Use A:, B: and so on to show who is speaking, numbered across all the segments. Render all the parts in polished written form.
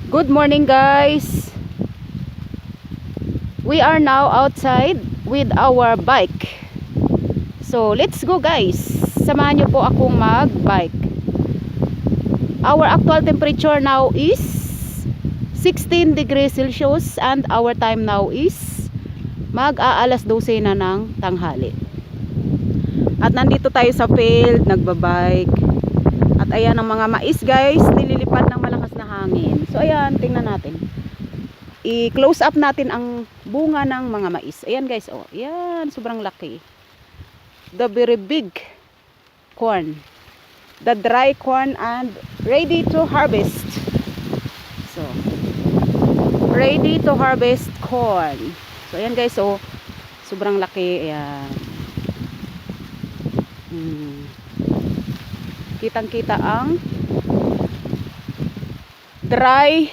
A: Good morning guys. We are now outside with our bike. So let's go guys. Samahan niyo po akong mag-bike. Our actual temperature now is 16 degrees Celsius and our time now is mag-aalas 12 na ng tanghali. At nandito tayo sa field, nagbabike. At ayan ang mga mais guys, nililipad ng malakas na hangin. So ayan, tingnan natin. I-close up natin ang bunga ng mga mais. Ayan guys, oh. Ayan, sobrang laki. The very big corn. The dry corn and ready to harvest. So, ready to harvest corn. So ayan guys, oh. Sobrang laki. Ayan. Kitang-kita ang dry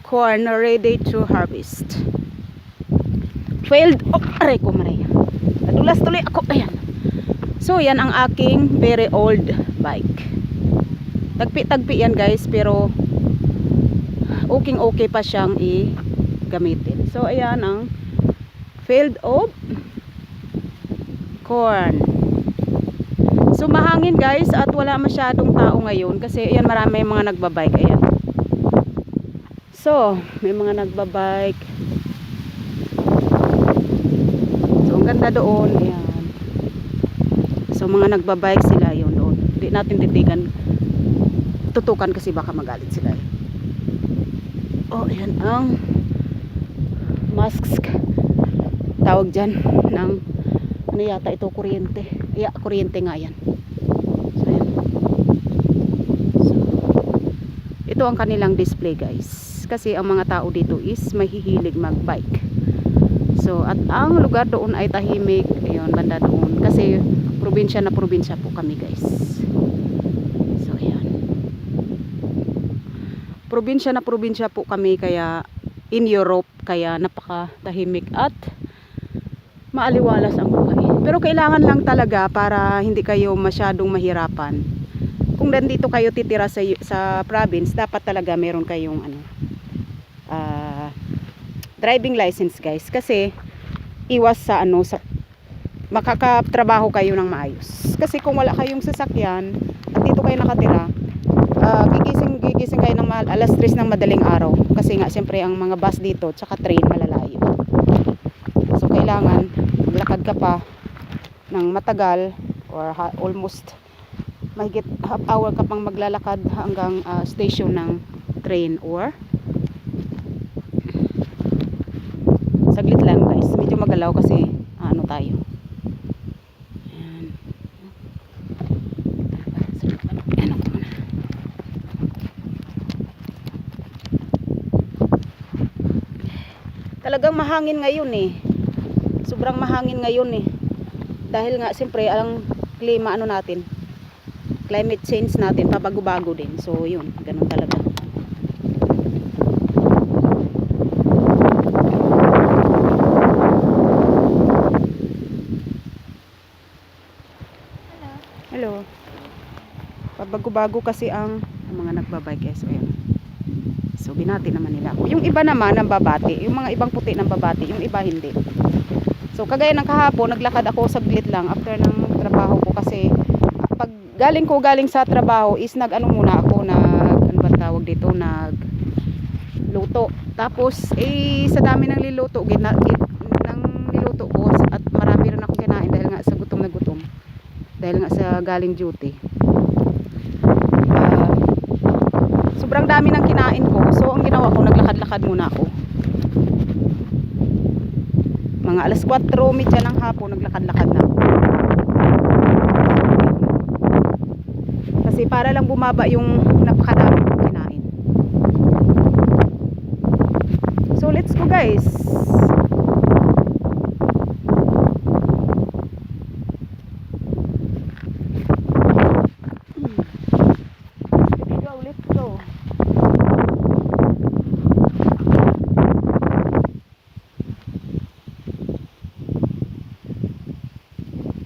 A: corn ready to harvest. Failed. Oh, aray ko maray. Nadulas tuloy ako. Ayan. So, yan ang aking very old bike. Tagpi-tagpi yan guys, pero okay pa siyang i-gamitin. So, ayan ang field of corn. So mahangin guys at wala masyadong tao ngayon kasi ayan, marami mga nagbabike. Ayan. So may mga nagbabike. So ang ganda doon. Ayan. So mga nagbabike sila yun doon. Hindi natin titigan. Tutukan kasi baka magalit sila. Oh ayan ang masks. Tawag dyan ng ano yata ito, kuryente. Yeah, kuryente nga yan. So, ayan. So, ito ang kanilang display guys. Kasi ang mga tao dito is mahihilig magbike. So, at ang lugar doon ay tahimik. Ayun, banda doon. Kasi probinsya na probinsya po kami guys. So, ayan. Probinsya na probinsya po kami kaya in Europe. Kaya napakatahimik at maaliwalas ang buhay. Pero kailangan lang talaga para hindi kayo masyadong mahirapan. Kung nandito kayo titira sa province, dapat talaga meron kayong driving license guys. Kasi iwas sa sa makakatrabaho kayo ng maayos. Kasi kung wala kayong sasakyan at dito kayo nakatira, gigising kayo ng alas 3 ng madaling araw. Kasi nga siyempre ang mga bus dito tsaka train malalayo. So kailangan maglakad ka pa ng matagal or almost mahigit half hour ka pang maglalakad hanggang station ng train or saglit lang guys, medyo magalaw kasi ano tayo. Ayan. Ano ko muna. Talagang mahangin ngayon sobrang mahangin ngayon dahil nga siyempre ang klima natin, climate change natin, pabago-bago din. So yun, ganun talaga. Hello. Pabago-bago kasi ang mga nagbabike. So ayun. So binati naman nila ako. Yung iba naman ng babati, yung mga ibang puti ng babati, yung iba hindi. So kagaya ng kahapon, naglakad ako saglit lang after ng trabaho ko kasi pag galing sa trabaho is muna ako ano ba tawag dito, luto. Tapos sa dami ng niluto ko at marami rin ako kinain dahil nga sa gutom na gutom. Dahil nga sa galing duty. Sobrang dami ng kinain ko. So ang ginawa ko, naglakad-lakad muna ako. Mga alas 4:30 ng hapon, naglakad-lakad na ako. Kasi para lang bumaba yung napakadami kong kinain. So let's go guys. Let's go.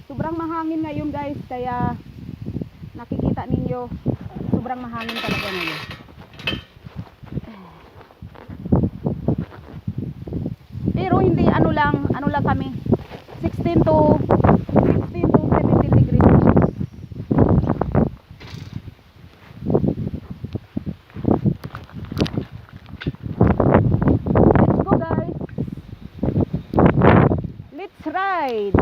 A: Sobrang mahangin ngayon guys, kaya nakikita ninyo sobrang mahangin talaga ngayon. pero hindi ano lang kami. 16 to 17 degrees Celsius. Let's go guys. Let's ride.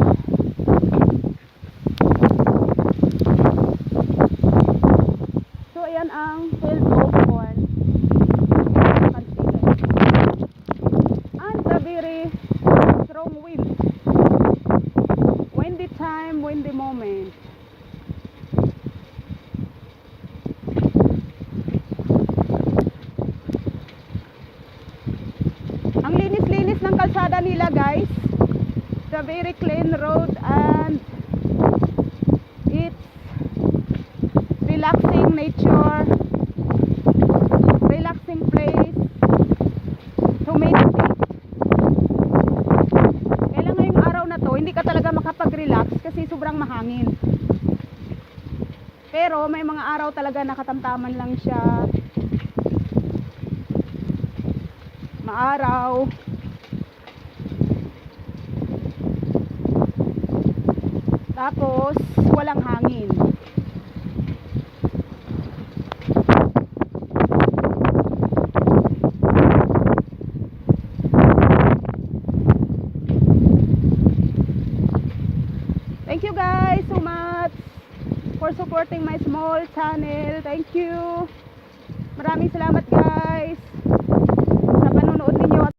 A: So ayan ang field of corn. And the very strong wind. Windy time, windy moment. Ang linis-linis ng kalsada nila guys. The very clean road and it's relaxing nature, relaxing place to meditate. Kaya ngayong araw na to hindi ka talaga makapag-relax kasi sobrang mahangin, pero may mga araw talaga nakatamtaman lang siya, maaraw. Tapos walang hangin. Thank you guys so much for supporting my small channel. Thank you. Maraming salamat guys.